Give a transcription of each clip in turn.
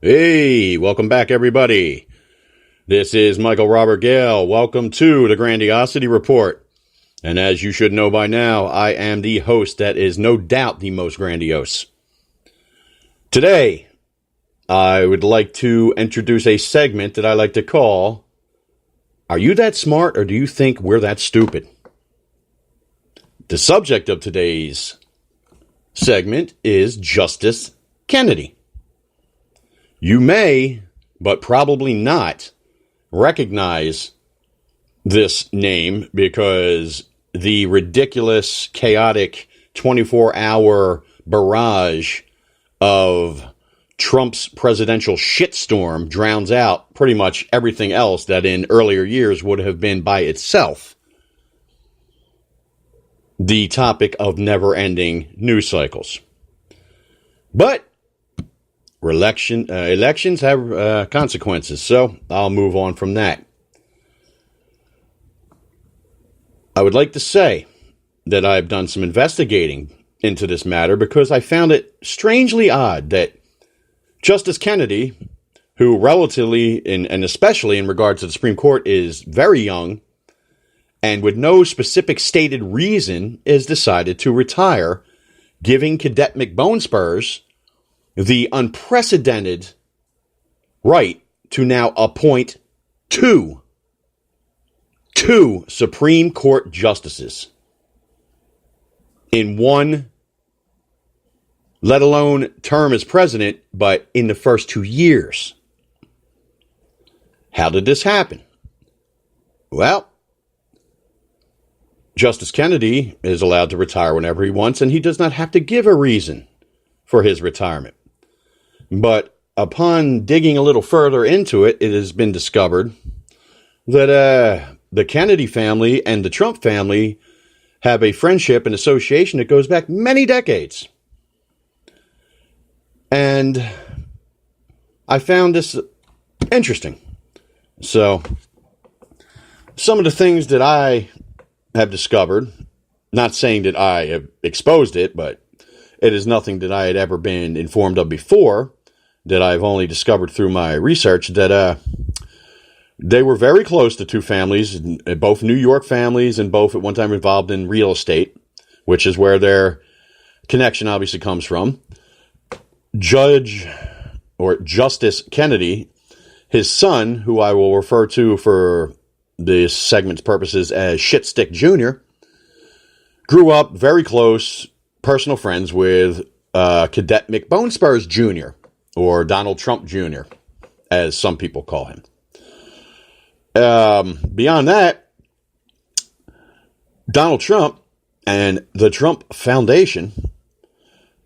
Hey, welcome back, everybody. This is Michael Robert Gale. Welcome to the Gradiosity Report. And as you should know by now, I am the host that is no doubt the most grandiose. Today, I would like to introduce a segment that I like to call, Are You That Smart or Do You Think We're That Stupid? The subject of today's segment is Justice Kennedy. You may, but probably not, recognize this name because the ridiculous, chaotic 24-hour barrage of Trump's presidential shitstorm drowns out pretty much everything else that in earlier years would have been by itself the topic of never-ending news cycles. But elections have consequences, so I'll move on from that. I would like to say that I've done some investigating into this matter because I found it strangely odd that Justice Kennedy, who relatively, and especially in regards to the Supreme Court, is very young and with no specific stated reason, has decided to retire, giving Cadet McBonespurs the unprecedented right to now appoint two Supreme Court justices in one, let alone term as president, but in the first 2 years. How did this happen? Well, Justice Kennedy is allowed to retire whenever he wants, and he does not have to give a reason for his retirement. But upon digging a little further into it, it has been discovered that the Kennedy family and the Trump family have a friendship and association that goes back many decades. And I found this interesting. So, some of the things that I have discovered, not saying that I have exposed it, but it is nothing that I had ever been informed of before, that I've only discovered through my research, that they were very close to two families, both New York families, and both at one time involved in real estate, which is where their connection obviously comes from. Justice Kennedy, his son, who I will refer to for this segment's purposes as Shitstick Jr., grew up very close, personal friends with Cadet McBonespurs Jr., or Donald Trump Jr., as some people call him. Beyond that, Donald Trump and the Trump Foundation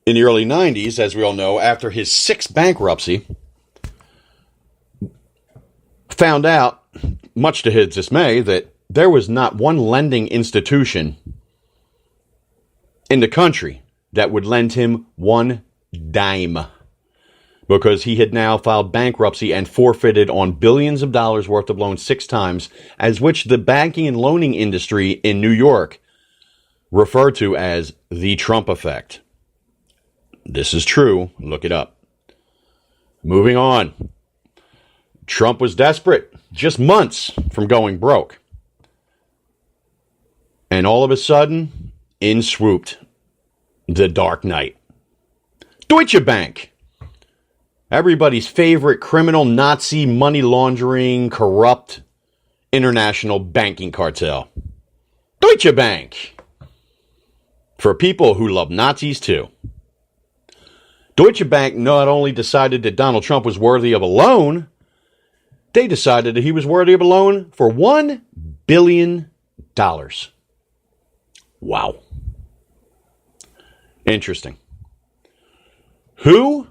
in the early 90s, as we all know, after his sixth bankruptcy, found out, much to his dismay, that there was not one lending institution in the country that would lend him one dime, because he had now filed bankruptcy and forfeited on billions of dollars worth of loans 6 times, as which the banking and loaning industry in New York referred to as the Trump effect. This is true. Look it up. Moving on. Trump was desperate, just months from going broke. And all of a sudden, in swooped the Dark Knight. Deutsche Bank. Everybody's favorite criminal, Nazi, money laundering, corrupt international banking cartel. Deutsche Bank. For people who love Nazis too. Deutsche Bank not only decided that Donald Trump was worthy of a loan, they decided that he was worthy of a loan for $1 billion. Wow. Interesting. Who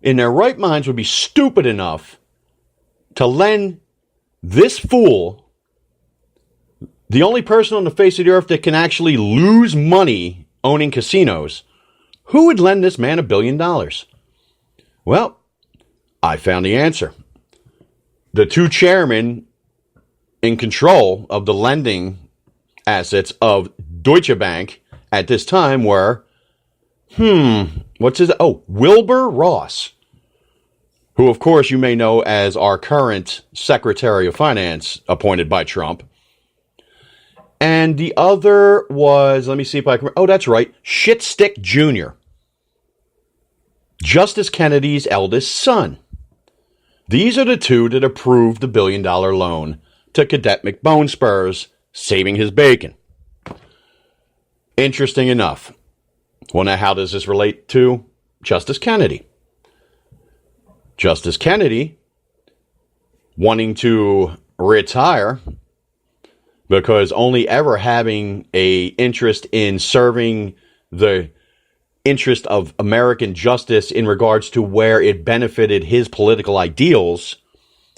in their right minds would be stupid enough to lend this fool, the only person on the face of the earth that can actually lose money owning casinos, who would lend this man $1 billion? Well, I found the answer. The two chairmen in control of the lending assets of Deutsche Bank at this time were What's his? Oh, Wilbur Ross, who, of course, you may know as our current Secretary of Finance appointed by Trump. And the other was, let me see if I can, oh, that's right, Shitstick Jr., Justice Kennedy's eldest son. These are the two that approved the $1 billion loan to Cadet McBonespurs, saving his bacon. Interesting enough. Well, now, how does this relate to Justice Kennedy? Justice Kennedy wanting to retire because only ever having a interest in serving the interest of American justice in regards to where it benefited his political ideals,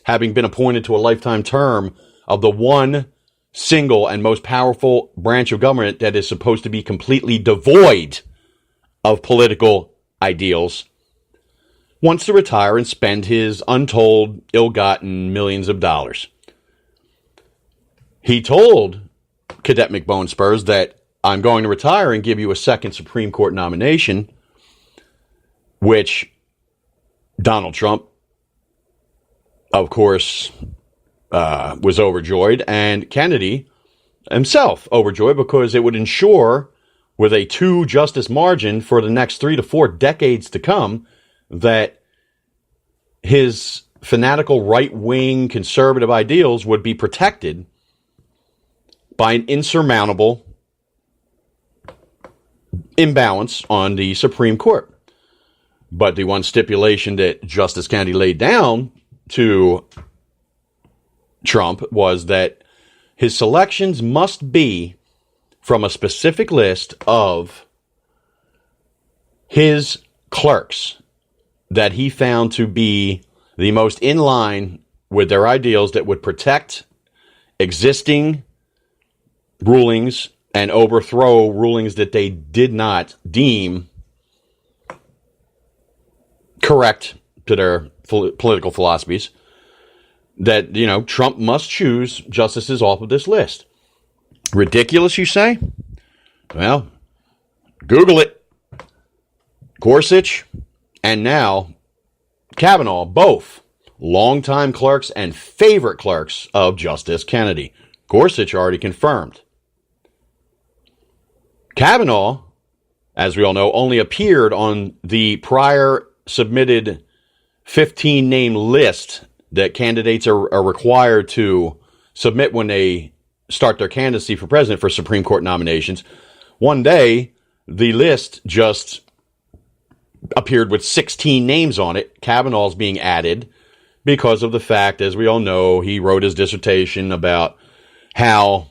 having been appointed to a lifetime term of the one single and most powerful branch of government that is supposed to be completely devoid of political ideals, wants to retire and spend his untold, ill-gotten millions of dollars. He told Cadet McBonespurs that I'm going to retire and give you a second Supreme Court nomination, which Donald Trump, of course, was overjoyed, and Kennedy himself overjoyed because it would ensure, with a 2-justice margin for the next 3 to 4 decades to come, that his fanatical right-wing conservative ideals would be protected by an insurmountable imbalance on the Supreme Court. But the one stipulation that Justice Kennedy laid down to Trump was that his selections must be from a specific list of his clerks that he found to be the most in line with their ideals that would protect existing rulings and overthrow rulings that they did not deem correct to their political philosophies. That, Trump must choose justices off of this list. Ridiculous, you say? Well, Google it. Gorsuch and now Kavanaugh, both longtime clerks and favorite clerks of Justice Kennedy. Gorsuch already confirmed. Kavanaugh, as we all know, only appeared on the prior submitted 15-name list that candidates are required to submit when they start their candidacy for president for Supreme Court nominations. One day, the list just appeared with 16 names on it. Kavanaugh's being added because of the fact, as we all know, he wrote his dissertation about how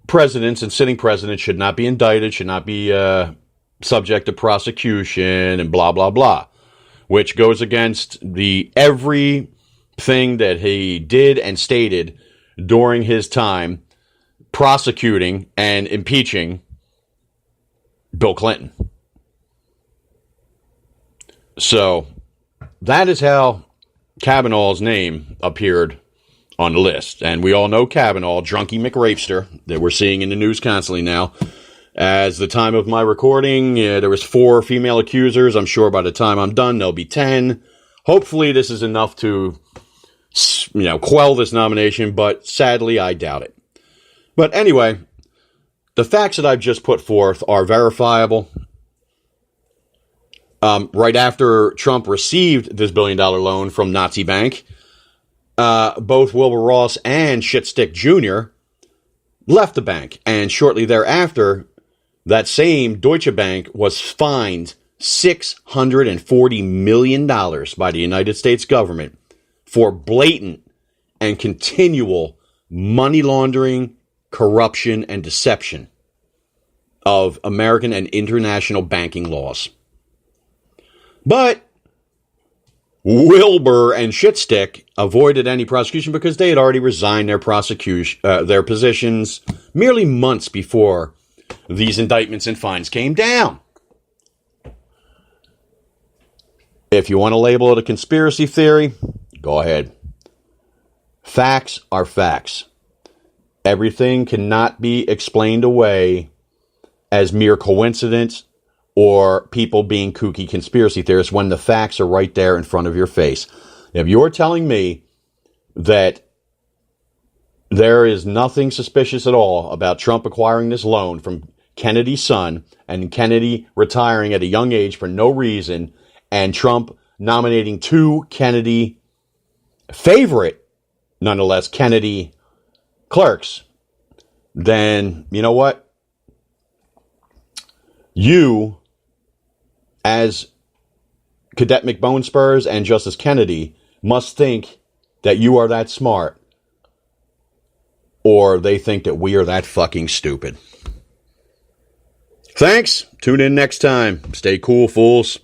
presidents and sitting presidents should not be indicted, should not be subject to prosecution, and blah, blah, blah, which goes against everything that he did and stated during his time prosecuting and impeaching Bill Clinton. So that is how Kavanaugh's name appeared on the list. And we all know Kavanaugh, drunky McRapester, that we're seeing in the news constantly now. As the time of my recording, there was 4 female accusers. I'm sure by the time I'm done, there'll be 10. Hopefully this is enough to, quell this nomination, but sadly, I doubt it. But anyway, the facts that I've just put forth are verifiable. Right after Trump received this $1 billion loan from Nazi Bank, both Wilbur Ross and Shitstick Jr. left the bank. And shortly thereafter, that same Deutsche Bank was fined $640 million by the United States government for blatant and continual money laundering, corruption, and deception of American and international banking laws. But Wilbur and Shitstick avoided any prosecution because they had already resigned their positions merely months before these indictments and fines came down. If you want to label it a conspiracy theory, go ahead. Facts are facts. Everything cannot be explained away as mere coincidence or people being kooky conspiracy theorists when the facts are right there in front of your face. If you're telling me that there is nothing suspicious at all about Trump acquiring this loan from Kennedy's son and Kennedy retiring at a young age for no reason, and Trump nominating two Kennedy favorite, nonetheless, Kennedy clerks, then you know what? You, as Cadet McBonespurs and Justice Kennedy, must think that you are that smart, or they think that we are that fucking stupid. Thanks. Tune in next time. Stay cool, fools.